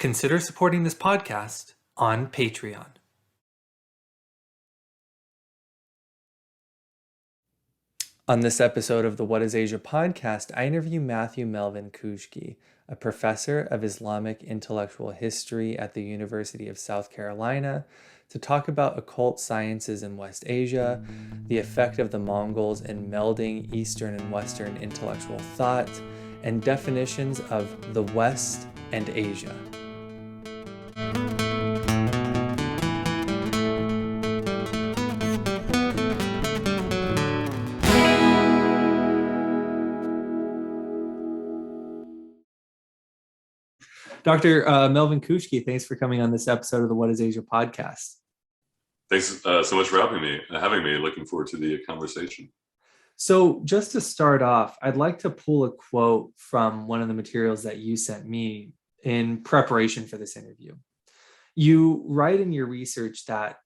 Consider supporting this podcast on Patreon. On this episode of the What is Asia podcast, I interview Matthew Melvin-Koushki, a professor of Islamic intellectual history at the University of South Carolina, to talk about occult sciences in West Asia, the effect of the Mongols in melding Eastern and Western intellectual thought, and definitions of the West and Asia. Dr. Melvin-Koushki, thanks for coming on this episode of the What is Asia podcast. Thanks so much for having me. Looking forward to the conversation. So just to start off, I'd like to pull a quote from one of the materials that you sent me in preparation for this interview. You write in your research that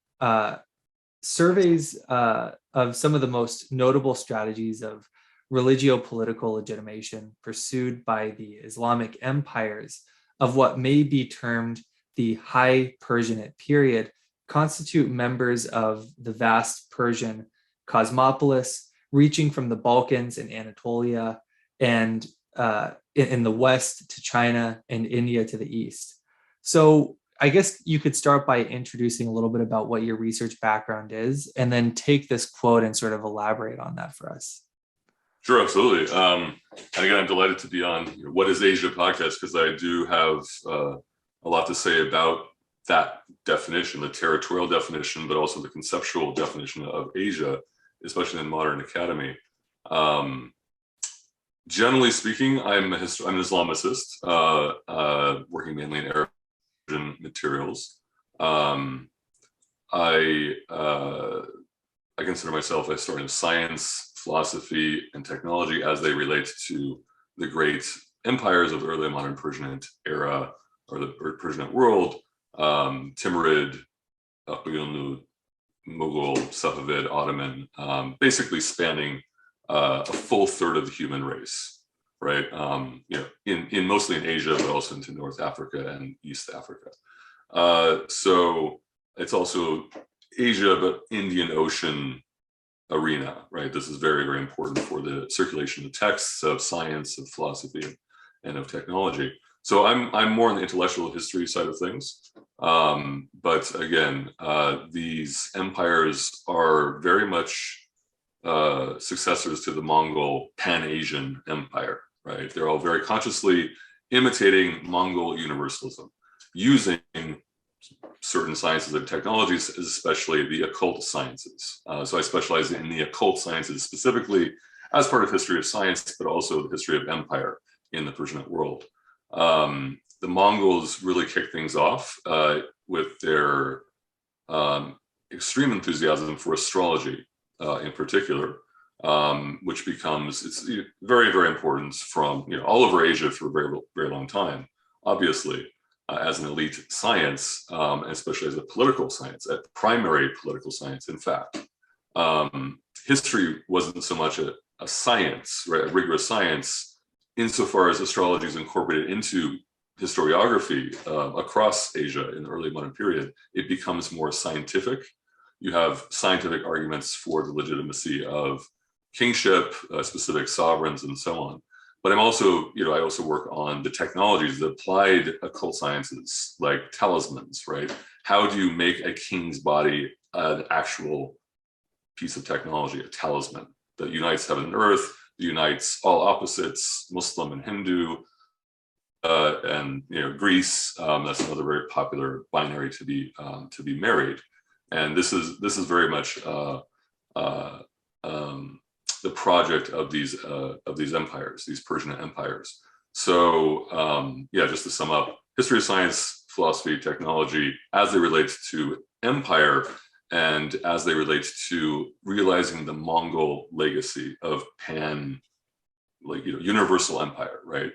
surveys of some of the most notable strategies of religio-political legitimation pursued by the Islamic empires of what may be termed the High Persianate period constitute members of the vast Persian cosmopolis, reaching from the Balkans and Anatolia and in the West to China and India to the East. So I guess you could start by introducing a little bit about what your research background is, and then take this quote and sort of elaborate on that for us. Sure, absolutely. And again, I'm delighted to be on What is Asia podcast, because I do have a lot to say about that definition, the territorial definition, but also the conceptual definition of Asia, especially in modern academy. Generally speaking, I'm an Islamicist, working mainly in Arab materials. I consider myself a historian of science, philosophy, and technology as they relate to the great empires of the early modern Persianate era, or the Persianate world, Timurid, Akbayunlu, Mughal, Safavid, Ottoman, basically spanning a full third of the human race, right? In mostly in Asia, but also into North Africa and East Africa. So it's also Asia, but Indian Ocean arena, right? This is very, very important for the circulation of texts, of science, of philosophy, and of technology. So I'm more on the intellectual history side of things. But again, these empires are very much successors to the Mongol Pan-Asian Empire, right? They're all very consciously imitating Mongol universalism, using certain sciences and technologies, especially the occult sciences. So I specialize in the occult sciences specifically as part of history of science, but also the history of empire in the Persianate world. The Mongols really kicked things off with their extreme enthusiasm for astrology in particular, which becomes, it's very, very important from all over Asia for a very, very long time, obviously. As an elite science, especially as a political science, a primary political science, in fact. History wasn't so much a science, right, a rigorous science, insofar as astrology is incorporated into historiography across Asia in the early modern period. It becomes more scientific. You have scientific arguments for the legitimacy of kingship, specific sovereigns, and so on. But I also work on the technologies, the applied occult sciences, like talismans, right? How do you make a king's body an actual piece of technology, a talisman that unites heaven and earth, unites all opposites, Muslim and Hindu, and Greece. That's another very popular binary to be married, and this is very much the project of these empires, these Persian empires. So just to sum up, history of science, philosophy, technology, as they relate to empire, and as they relate to realizing the Mongol legacy of universal empire, right?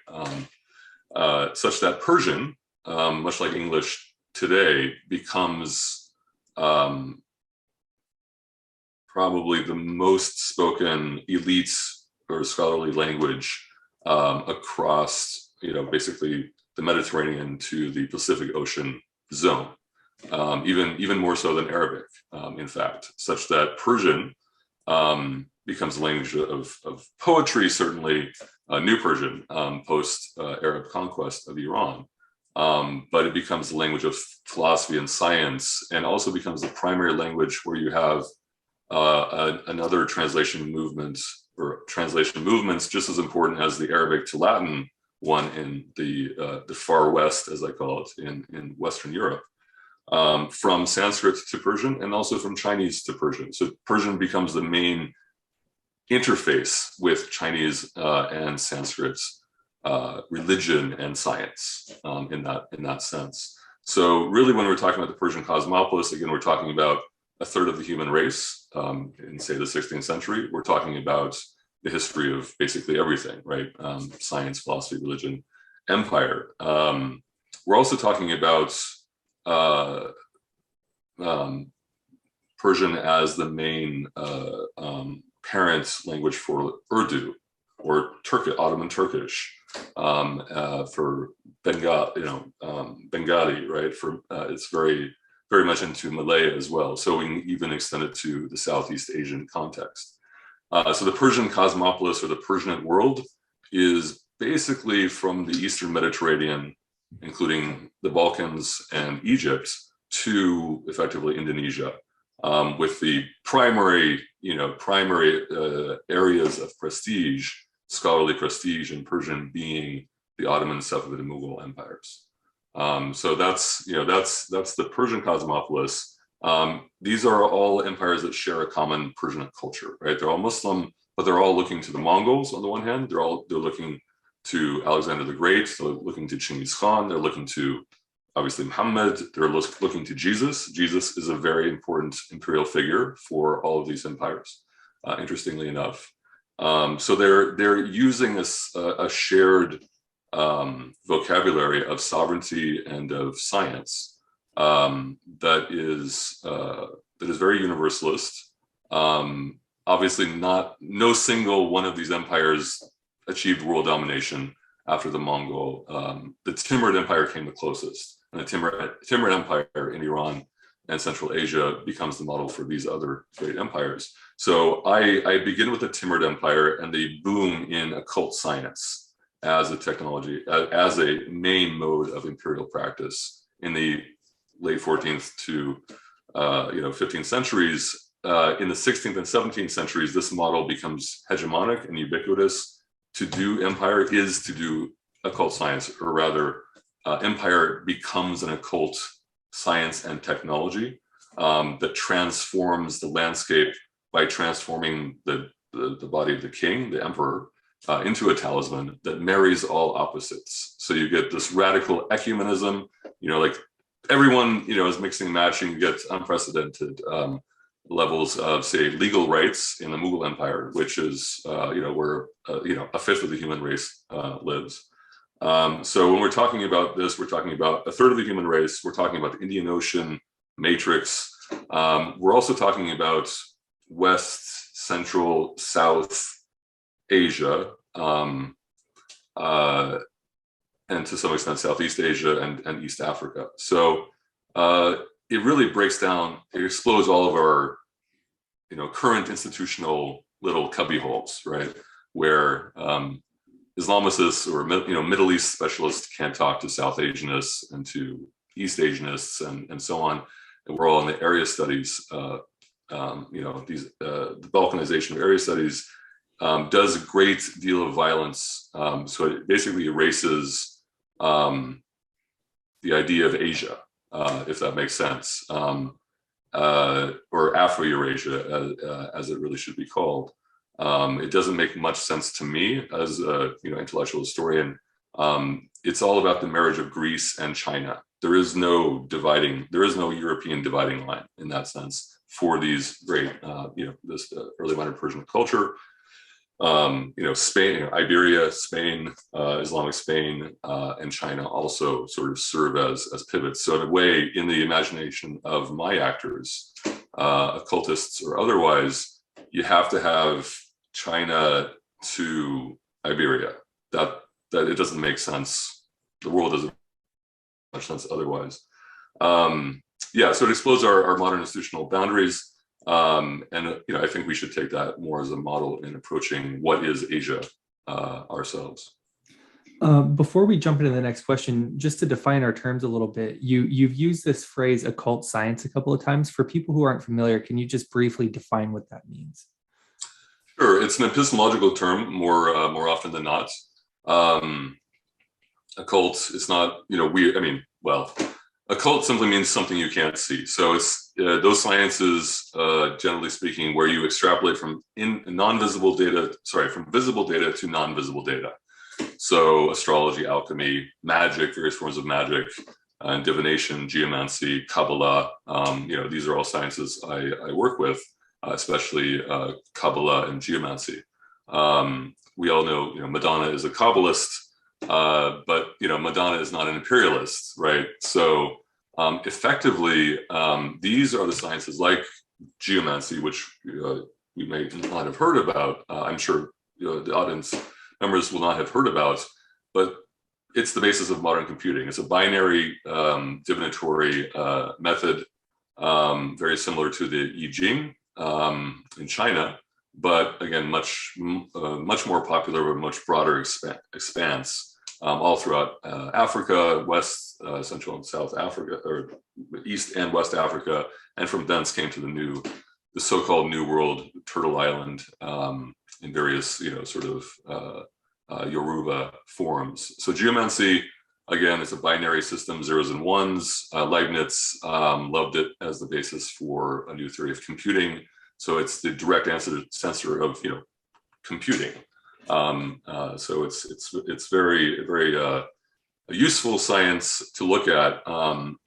Such that Persian, much like English today, becomes probably the most spoken elite or scholarly language across, basically the Mediterranean to the Pacific Ocean zone, even more so than Arabic, in fact, such that Persian becomes a language of poetry, certainly New Persian, post-Arab conquest of Iran. But it becomes a language of philosophy and science, and also becomes the primary language where you have another translation movement, or translation movements just as important as the Arabic to Latin one in the far west, as I call it, in Western Europe, from Sanskrit to Persian, and also from Chinese to Persian. So Persian becomes the main interface with Chinese and Sanskrit religion and science in that sense. So really, when we're talking about the Persian cosmopolis, again, we're talking about a third of the human race in, say, the 16th century. We're talking about the history of basically everything, right? Science, philosophy, religion, empire. We're also talking about Persian as the main parent language for Urdu, or Ottoman Turkish, for Bengali, right? For it's very much into Malay as well. So we can even extend it to the Southeast Asian context. So the Persian cosmopolis, or the Persianate world, is basically from the Eastern Mediterranean, including the Balkans and Egypt, to effectively Indonesia, with the primary areas of prestige, scholarly prestige in Persian, being the Ottoman, Safavid, and Mughal empires. So that's the Persian cosmopolis. These are all empires that share a common Persian culture, right? They're all Muslim, but they're all looking to the Mongols on the one hand. They're looking to Alexander the Great. They're looking to Chinggis Khan. They're looking to, obviously, Muhammad. They're looking to Jesus. Jesus is a very important imperial figure for all of these empires, interestingly enough. So they're using a shared vocabulary of sovereignty and of science that is very universalist. Obviously, no single one of these empires achieved world domination after the Mongol. The Timurid Empire came the closest, and the Timurid Empire in Iran and Central Asia becomes the model for these other great empires. So I begin with the Timurid Empire and the boom in occult science as a technology, as a main mode of imperial practice in the late 14th to 15th centuries. In the 16th and 17th centuries, this model becomes hegemonic and ubiquitous. To do empire is to do occult science, or rather, empire becomes an occult science and technology that transforms the landscape by transforming the body of the king, the emperor, into a talisman that marries all opposites. So you get this radical ecumenism, like everyone, is mixing and matching. You get unprecedented levels of, say, legal rights in the Mughal Empire, which is, where, a fifth of the human race lives. So when we're talking about this, we're talking about a third of the human race. We're talking about the Indian Ocean matrix. We're also talking about West, Central, South Asia, and to some extent Southeast Asia and East Africa. So it really breaks down, it explodes all of our, current institutional little cubby holes, right? Where Islamicists or Middle East specialists can't talk to South Asianists and to East Asianists and so on. And we're all in the area studies. The balkanization of area studies does a great deal of violence. So it basically erases the idea of Asia, if that makes sense, or Afro-Eurasia, as it really should be called. It doesn't make much sense to me as a intellectual historian. It's all about the marriage of Greece and China. There is no European dividing line in that sense for these great, this early modern Persian culture. Spain, Iberia, Spain, Islamic Spain, and China also sort of serve as pivots. So in a way, in the imagination of my actors, occultists or otherwise, you have to have China to Iberia. That it doesn't make sense the world doesn't make much sense otherwise. Yeah, so it explores our modern institutional boundaries. And I think we should take that more as a model in approaching what is Asia ourselves. Before we jump into the next question, just to define our terms a little bit, you've used this phrase occult science a couple of times. For people who aren't familiar, can you just briefly define what that means? Sure, it's an epistemological term more often than not. Occult is not, occult simply means something you can't see. So it's those sciences, generally speaking, where you extrapolate from visible data to non-visible data. So astrology, alchemy, magic, various forms of magic, and divination, geomancy, Kabbalah. These are all sciences I work with, especially Kabbalah and geomancy. We all know, Madonna is a Kabbalist, but Madonna is not an imperialist, right? So effectively, these are the sciences like geomancy, which we may not have heard about. I'm sure the audience members will not have heard about, but it's the basis of modern computing. It's a binary divinatory method, very similar to the I Ching in China, but again, much more popular with much broader expanse all throughout Africa, West, Central and South Africa, or East and West Africa, and from thence came to the so-called New World, Turtle Island, in various, Yoruba forms. So geomancy, again, is a binary system, zeros and ones. Leibniz loved it as the basis for a new theory of computing. So it's the direct answer of computing. So it's very, very a useful science to look at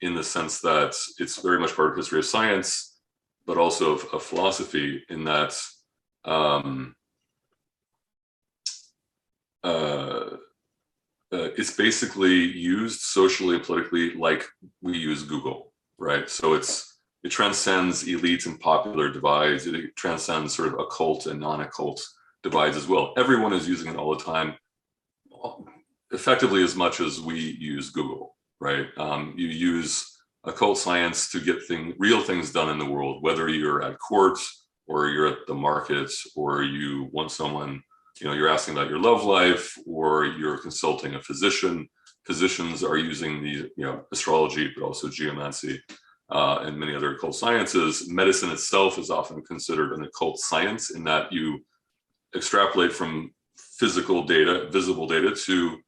in the sense that it's very much part of history of science, but also of philosophy, in that it's basically used socially and politically like we use Google, right? So it transcends elite and popular divides. It transcends sort of occult and non-occult divides as well. Everyone is using it all the time, effectively as much as we use Google, right? You use occult science to get real things done in the world, whether you're at court or you're at the market, or you want someone, you're asking about your love life, or you're consulting a physician. Physicians are using the, astrology, but also geomancy and many other occult sciences. Medicine itself is often considered an occult science, in that you extrapolate from physical data, visible data, to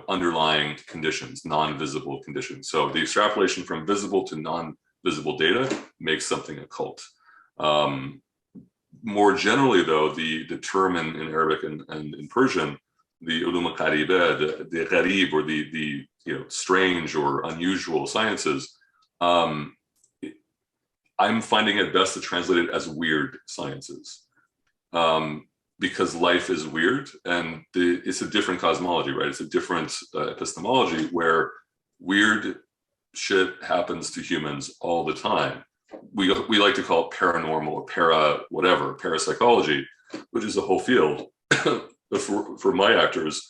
underlying conditions, non-visible conditions. So the extrapolation from visible to non-visible data makes something occult. More generally, though, the term in Arabic and in Persian, the ulum al-qaribah, the gharib, or the strange or unusual sciences, I'm finding it best to translate it as weird sciences. Because life is weird, and it's a different cosmology, right? It's a different epistemology, where weird shit happens to humans all the time. We like to call it paranormal or parapsychology, which is a whole field. But for my actors,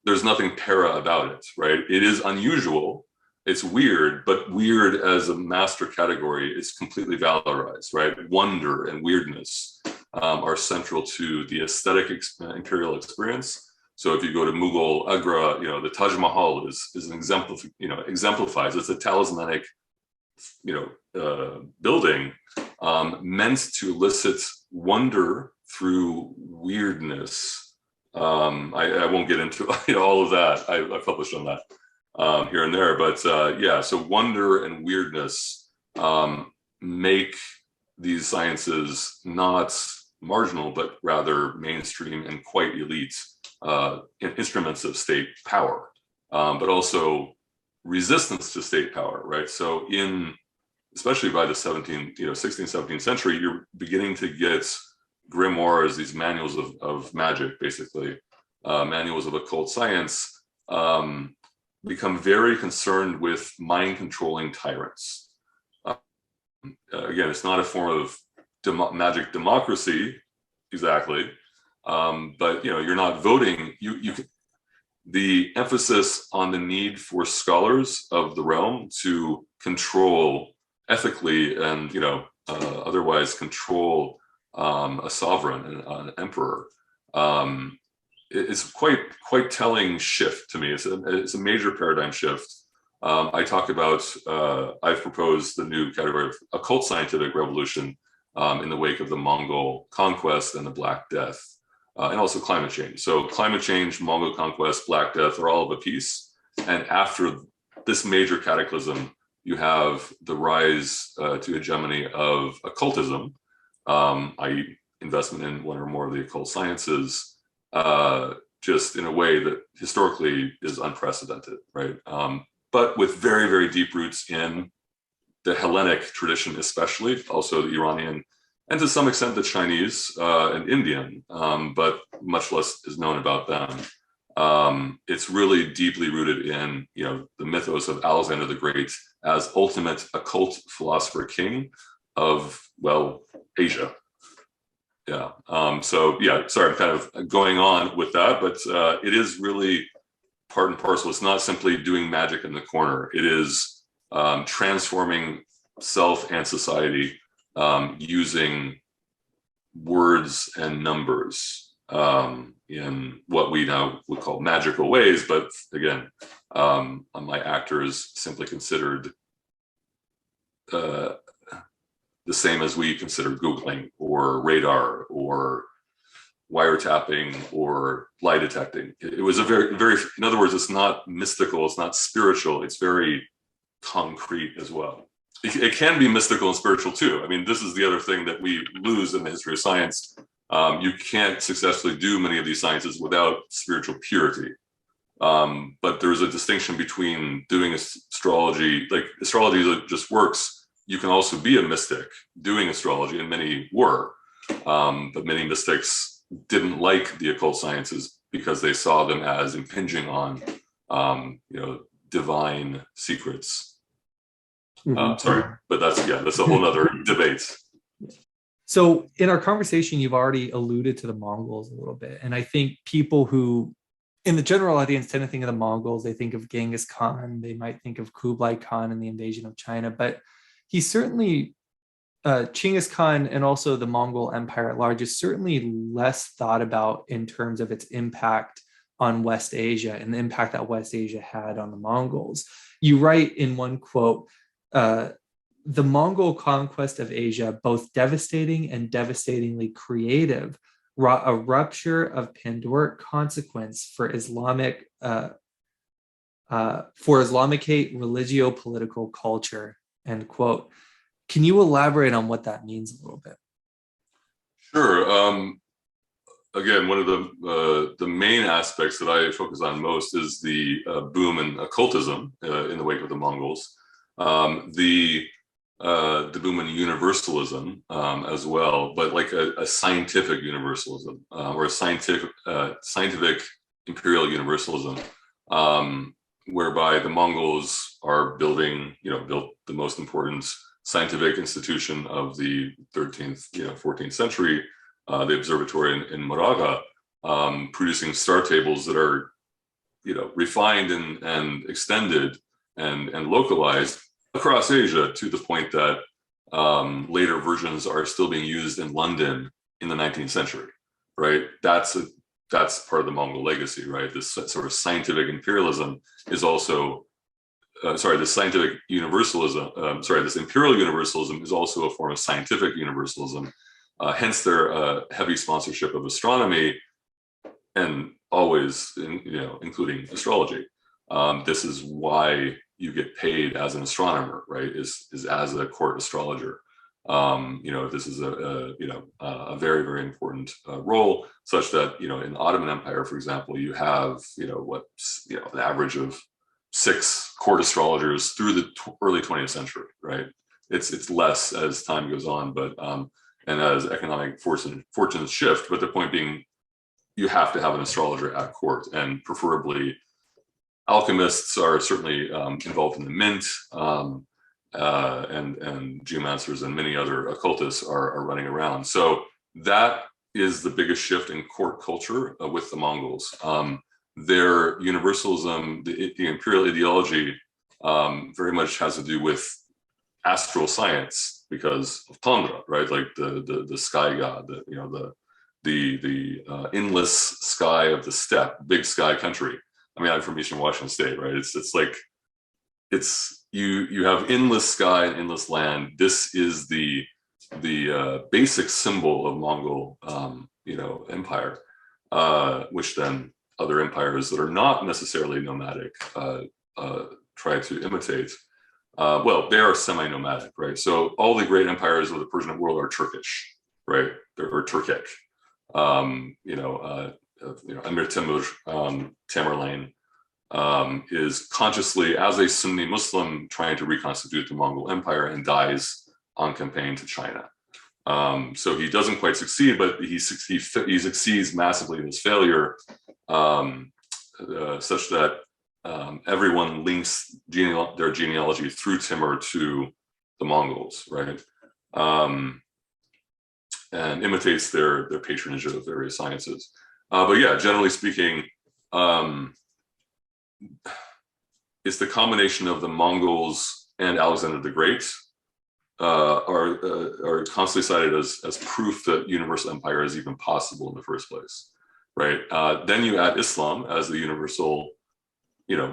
there's nothing para about it, right? It is unusual, it's weird, but weird as a master category is completely valorized, right? Wonder and weirdness are central to the aesthetic imperial experience. So if you go to Mughal Agra, the Taj Mahal is an exemplifies. It's a talismanic, building meant to elicit wonder through weirdness. I won't get into all of that. I published on that here and there, but so wonder and weirdness make these sciences not marginal, but rather mainstream and quite elite instruments of state power, but also resistance to state power, right? So especially by the 16th, 17th century, you're beginning to get grimoires, these manuals of magic, basically, manuals of occult science, become very concerned with mind-controlling tyrants. Again, it's not a form of magic democracy, exactly, but you're not voting. the emphasis on the need for scholars of the realm to control ethically and otherwise control a sovereign, an emperor. It's quite telling shift to me. It's a major paradigm shift. I talk about, I've proposed the new category of occult scientific revolution in the wake of the Mongol conquest and the Black Death, and also climate change. So climate change, Mongol conquest, Black Death are all of a piece. And after this major cataclysm, you have the rise to hegemony of occultism, i.e. investment in one or more of the occult sciences, just in a way that historically is unprecedented, right? But with very, very deep roots in the Hellenic tradition, especially, also the Iranian, and to some extent the Chinese and Indian, but much less is known about them. It's really deeply rooted in, the mythos of Alexander the Great as ultimate occult philosopher king of, Asia. Yeah. Sorry, I'm kind of going on with that, but it is really part and parcel. It's not simply doing magic in the corner. It is transforming self and society using words and numbers in what we now would call magical ways. But again, my actors simply considered the same as we consider Googling or radar or wiretapping or lie detecting. It was a very, very, in other words, it's not mystical, it's not spiritual, it's very concrete as well. It can be mystical and spiritual too. I mean, this is the other thing that we lose in the history of science. You can't successfully do many of these sciences without spiritual purity. But there's a distinction between doing astrology, like astrology that just works. You can also be a mystic doing astrology, and many were, but many mystics didn't like the occult sciences because they saw them as impinging on, divine secrets. Sorry, but that's a whole nother debate. So in our conversation, you've already alluded to the Mongols a little bit. And I think people who, in the general audience, tend to think of the Mongols, they think of Genghis Khan, they might think of Kublai Khan and the invasion of China, but he certainly, Genghis Khan and also the Mongol Empire at large is certainly less thought about in terms of its impact on West Asia and the impact that West Asia had on the Mongols. You write in one quote, the Mongol conquest of Asia, both devastating and devastatingly creative, wrought a rupture of Pandoric consequence for Islamicate religio-political culture, end quote. Can you elaborate on what that means a little bit? Sure. Again, one of the main aspects that I focus on most is the boom in occultism in the wake of the Mongols. The boom in universalism as well, but like a scientific universalism or a scientific imperial universalism, whereby the Mongols are built the most important scientific institution of the 13th, 14th century, the observatory in Moraga, producing star tables that are, refined and extended and localized across Asia to the point that later versions are still being used in London in the 19th century, right? That's part of the Mongol legacy, right? This sort of scientific imperialism is also, this scientific universalism, this imperial universalism is also a form of scientific universalism. Hence their heavy sponsorship of astronomy and always, including astrology. This is why you get paid as an astronomer, right? Is as a court astrologer. This is a very, very important role, such that in the Ottoman Empire, for example, you have an average of 6 court astrologers through the early 20th century, right? It's less as time goes on, but and as economic fortunes shift. But the point being, you have to have an astrologer at court, and preferably alchemists are certainly involved in the mint, and geomancers and many other occultists are running around. So that is the biggest shift in court culture with the Mongols. their universalism, the imperial ideology, very much has to do with astral science because of Tundra, right? Like the sky god, the endless sky of the steppe, big sky country. I mean, I'm from Eastern Washington State, right? It's like you have endless sky and endless land. This is the basic symbol of Mongol, empire, which then other empires that are not necessarily nomadic try to imitate. Well, they are semi-nomadic, right? So all the great empires of the Persian world are Turkish, right? Or Turkic. Emir Timur, Tamerlane, is consciously, as a Sunni Muslim, trying to reconstitute the Mongol Empire and dies on campaign to China. So he doesn't quite succeed, but he succeeds massively in his failure, such that everyone links their genealogy through Timur to the Mongols, right? And imitates their patronage of various sciences. But yeah, generally speaking, it's the combination of the Mongols and Alexander the Great are constantly cited as proof that universal empire is even possible in the first place, right? Then you add Islam as the universal,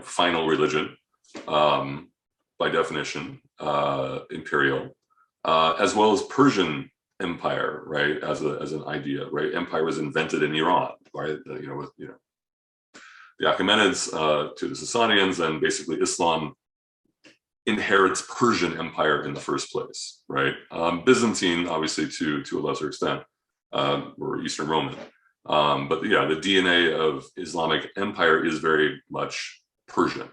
final religion, by definition, imperial, as well as Persian empire, right? As an idea, right? Empire was invented in Iran, right? With the Achaemenids to the Sasanians, and basically Islam inherits Persian empire in the first place, right? Byzantine, obviously, to a lesser extent, or Eastern Roman. But yeah, the DNA of Islamic empire is very much Persian.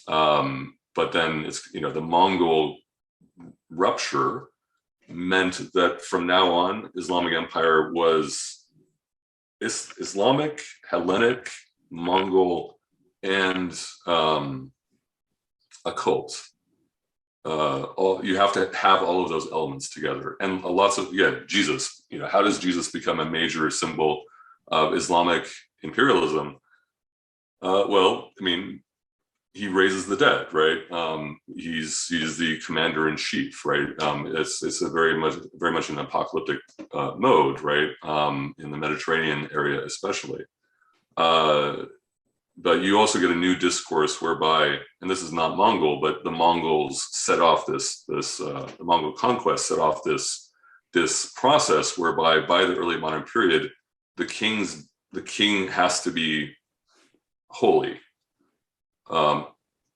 But then it's, the Mongol rupture meant that from now on, Islamic empire was Islamic, Hellenic, Mongol, and occult. You have to have all of those elements together, and lots of Jesus. How does Jesus become a major symbol of Islamic imperialism? Well, I mean, he raises the dead, right? He's the commander in chief, right? It's a very much an apocalyptic mode, right? In the Mediterranean area, especially. But you also get a new discourse whereby, and this is not Mongol, but the Mongols set off the Mongol conquest set off this process whereby by the early modern period, the king has to be holy,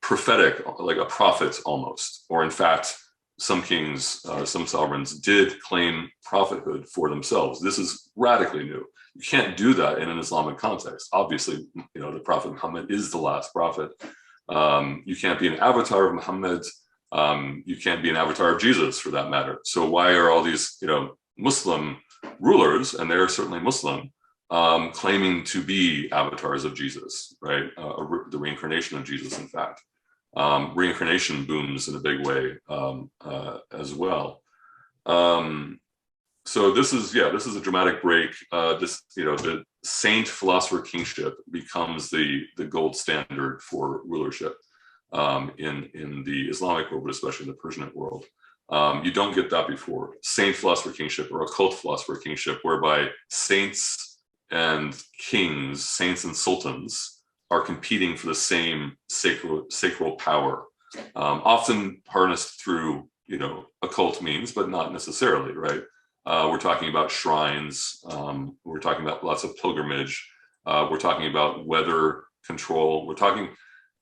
prophetic, like a prophet almost, or in fact, some kings, some sovereigns did claim prophethood for themselves. This is radically new. You can't do that in an Islamic context. Obviously, the Prophet Muhammad is the last prophet. You can't be an avatar of Muhammad. You can't be an avatar of Jesus, for that matter. So why are all these, Muslim rulers, and they're certainly Muslim, claiming to be avatars of Jesus, right? The reincarnation of Jesus, in fact. Reincarnation booms in a big way as well. So this is a dramatic break. The saint philosopher kingship becomes the gold standard for rulership in the Islamic world, but especially the Persian world. You don't get that before. Saint philosopher kingship or occult philosopher kingship, whereby saints and kings, saints and sultans, are competing for the same sacral power, often harnessed through occult means, but not necessarily, right? We're talking about shrines. We're talking about lots of pilgrimage. We're talking about weather control. We're talking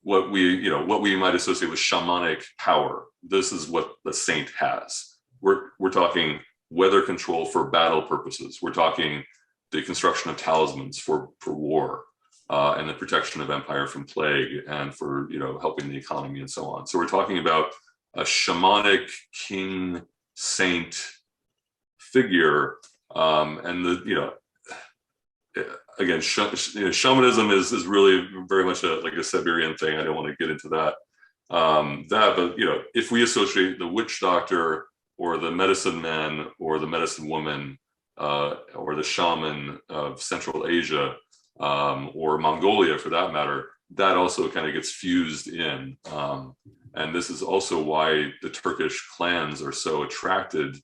what we might associate with shamanic power. This is what the saint has. We're talking weather control for battle purposes. We're talking the construction of talismans for war, and the protection of empire from plague, and for helping the economy and so on. So we're talking about a shamanic king saint figure, and again, shamanism is really very much like a Siberian thing. I don't want to get into that. But if we associate the witch doctor or the medicine man or the medicine woman or the shaman of Central Asia or Mongolia for that matter, that also kind of gets fused in. And this is also why the Turkish clans are so attracted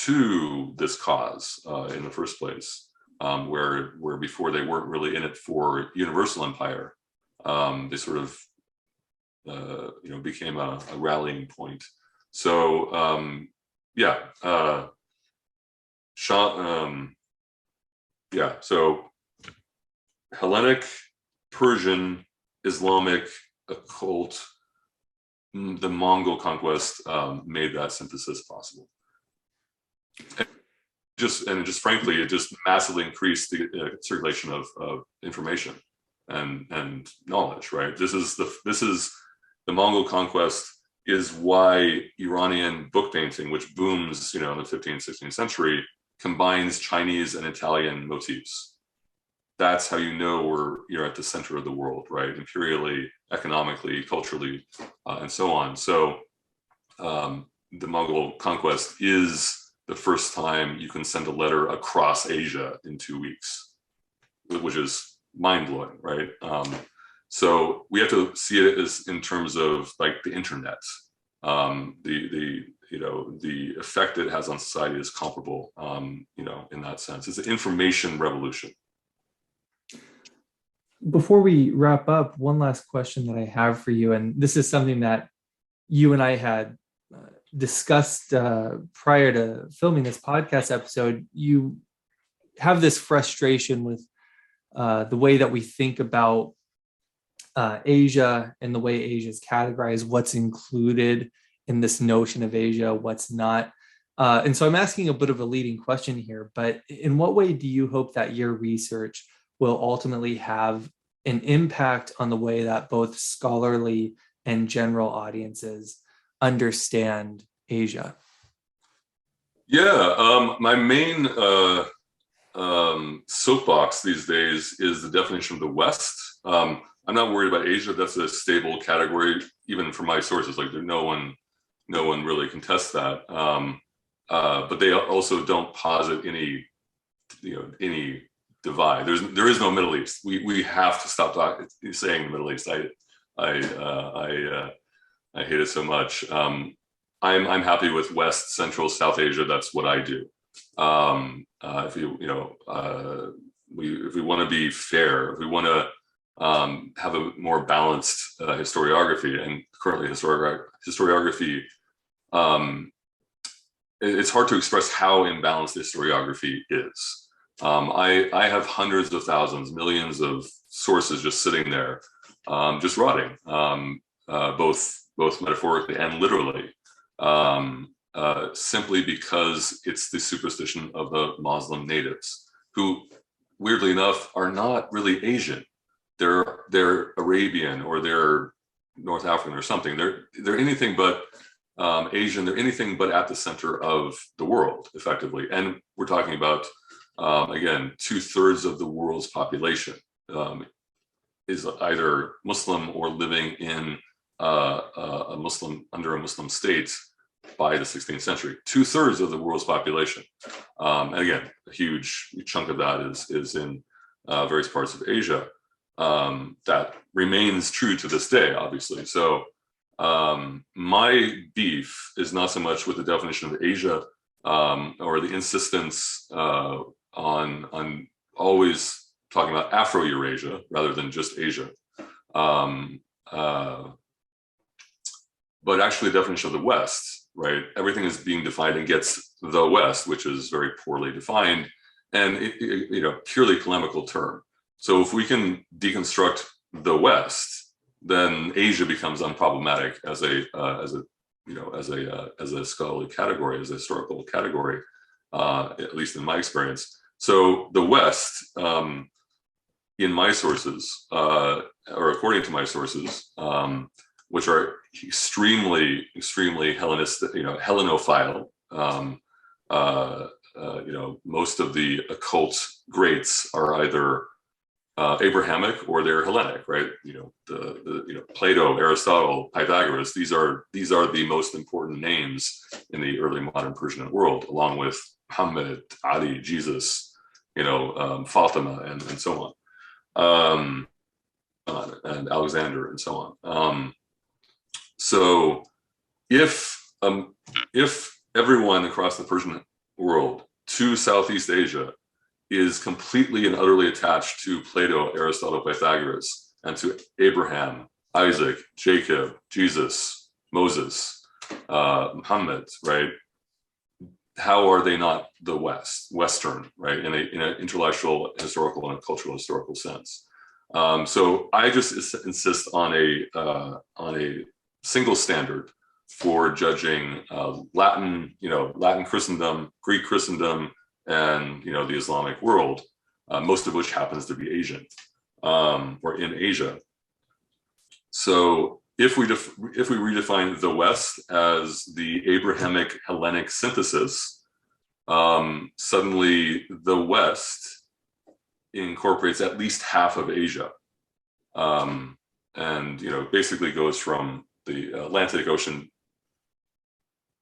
to this cause in the first place, where before they weren't really in it for universal empire. They sort of became a rallying point. So so Hellenic, Persian, Islamic, occult, the Mongol conquest made that synthesis possible. And just frankly, it just massively increased the circulation of information and knowledge. Right. This is the Mongol conquest is why Iranian book painting, which booms, in the 15th, 16th century, combines Chinese and Italian motifs. That's how you're at the center of the world, right? Imperially, economically, culturally, and so on. So the Mongol conquest is the first time you can send a letter across Asia in 2 weeks, which is mind-blowing, right? So we have to see it as in terms of like the internet. The effect it has on society is comparable, in that sense. It's an information revolution. Before we wrap up, one last question that I have for you, and this is something that you and I had discussed prior to filming this podcast episode. You have this frustration with the way that we think about Asia and the way Asia is categorized, what's included in this notion of Asia, what's not. And so I'm asking a bit of a leading question here, but in what way do you hope that your research will ultimately have an impact on the way that both scholarly and general audiences understand Asia? Yeah, my main soapbox these days is the definition of the West. I'm not worried about Asia. That's a stable category, even from my sources. Like, no one really contests that. But they also don't posit any divide. There is no Middle East. We have to stop saying the Middle East. I hate it so much. I'm happy with West, Central, South Asia. That's what I do. If we want to be fair, if we want to have a more balanced historiography, and currently historiography, it's hard to express how imbalanced historiography is. I have hundreds of thousands, millions of sources just sitting there, just rotting, both metaphorically and literally, simply because it's the superstition of the Muslim natives, who, weirdly enough, are not really Asian. They're Arabian, or they're North African or something. They're anything but Asian. They're anything but at the center of the world, effectively. And we're talking about, again, 2/3 of the world's population is either Muslim or living in under a Muslim state by the 16th century. 2/3 of the world's population. And again, a huge chunk of that is in various parts of Asia. That remains true to this day, obviously. So my beef is not so much with the definition of Asia, or the insistence on always talking about Afro-Eurasia rather than just Asia. But actually the definition of the West, right? Everything is being defined against the West, which is very poorly defined and purely polemical term. So if we can deconstruct the West, then Asia becomes unproblematic as a scholarly category, as a historical category, at least in my experience. So the West, in my sources, or according to my sources, which are extremely Hellenistic, Hellenophile. Most of the occult greats are either Abrahamic or they're Hellenic, right? Plato, Aristotle, Pythagoras. These are the most important names in the early modern Persian world, along with Muhammad, Ali, Jesus, Fatima, and so on. um, and Alexander and so on. So if everyone across the Persian world to Southeast Asia is completely and utterly attached to Plato, Aristotle, Pythagoras, and to Abraham, Isaac, Jacob, Jesus, Moses, Muhammad, right? How are they not the Western, right? In an intellectual, historical, and cultural historical sense. So I just insist on a single standard for judging Latin Christendom, Greek Christendom, and the Islamic world, most of which happens to be Asian or in Asia. So if we redefine the West as the Abrahamic Hellenic synthesis, suddenly the West incorporates at least half of Asia, and basically goes from the Atlantic Ocean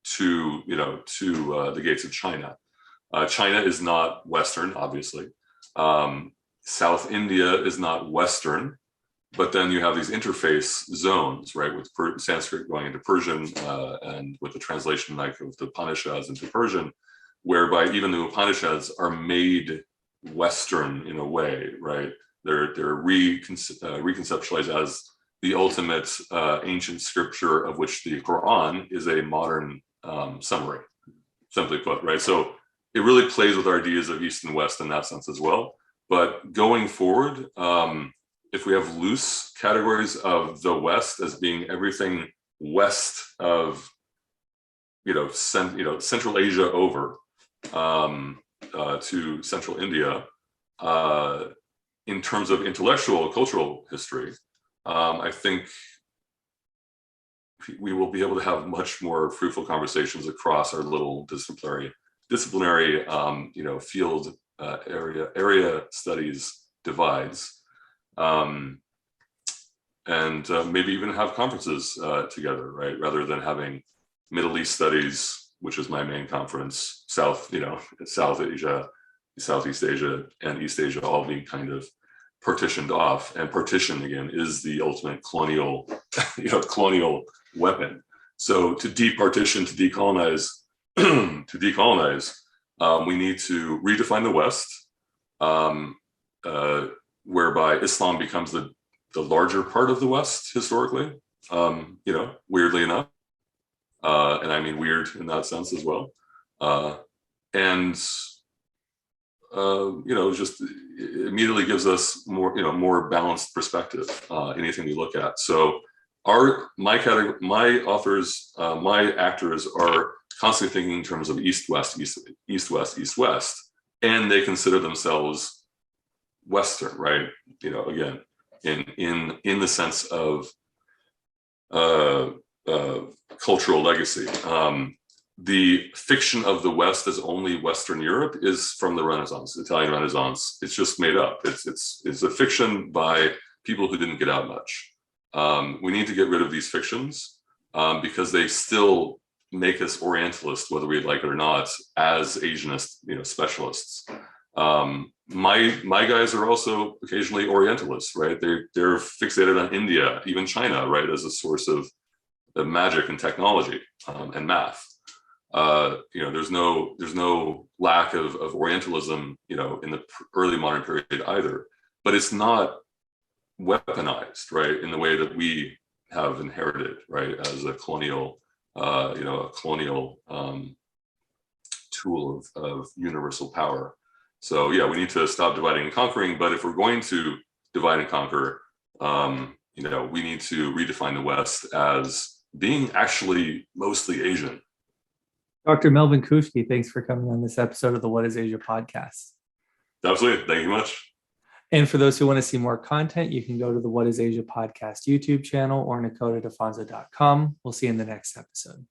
to the gates of China. China is not Western, obviously. South India is not Western, but then you have these interface zones, right, with Sanskrit going into Persian, and with the translation like of the Upanishads into Persian, whereby even the Upanishads are made Western in a way, right? They're reconceptualized as the ultimate ancient scripture, of which the Quran is a modern summary, simply put, right? So it really plays with our ideas of East and West in that sense as well. But going forward, if we have loose categories of the West as being everything west of, Central Asia over to Central India, in terms of intellectual, cultural history, I think we will be able to have much more fruitful conversations across our little disciplinary, field area studies divides, and maybe even have conferences together, right? Rather than having Middle East studies, which is my main conference, South Asia, Southeast Asia, and East Asia all being kind of partitioned off. And partition, again, is the ultimate colonial, colonial weapon. So to departition, to decolonize, we need to redefine the West, whereby Islam becomes the larger part of the West historically, weirdly enough. And I mean weird in that sense as well. And just immediately gives us more balanced perspective, anything we look at. So my authors, my actors are constantly thinking in terms of East-West, East-West, and they consider themselves Western, right? Again, in the sense of cultural legacy. The fiction of the West as only Western Europe is from the Renaissance, Italian Renaissance. It's just made up. It's a fiction by people who didn't get out much. We need to get rid of these fictions because they still make us Orientalist, whether we like it or not, as Asianist, specialists. My guys are also occasionally Orientalists, right? They're fixated on India, even China, right, as a source of magic and technology and math. There's no lack of Orientalism, in the early modern period either, but it's not weaponized, right, in the way that we have inherited, right, as a colonial, tool of universal power. So yeah, we need to stop dividing and conquering. But if we're going to divide and conquer, we need to redefine the West as being actually mostly Asian. Dr. Melvin-Koushki, thanks for coming on this episode of the What is Asia podcast. Absolutely. Thank you much. And for those who want to see more content, you can go to the What is Asia podcast YouTube channel or nakodadefonso.com. We'll see you in the next episode.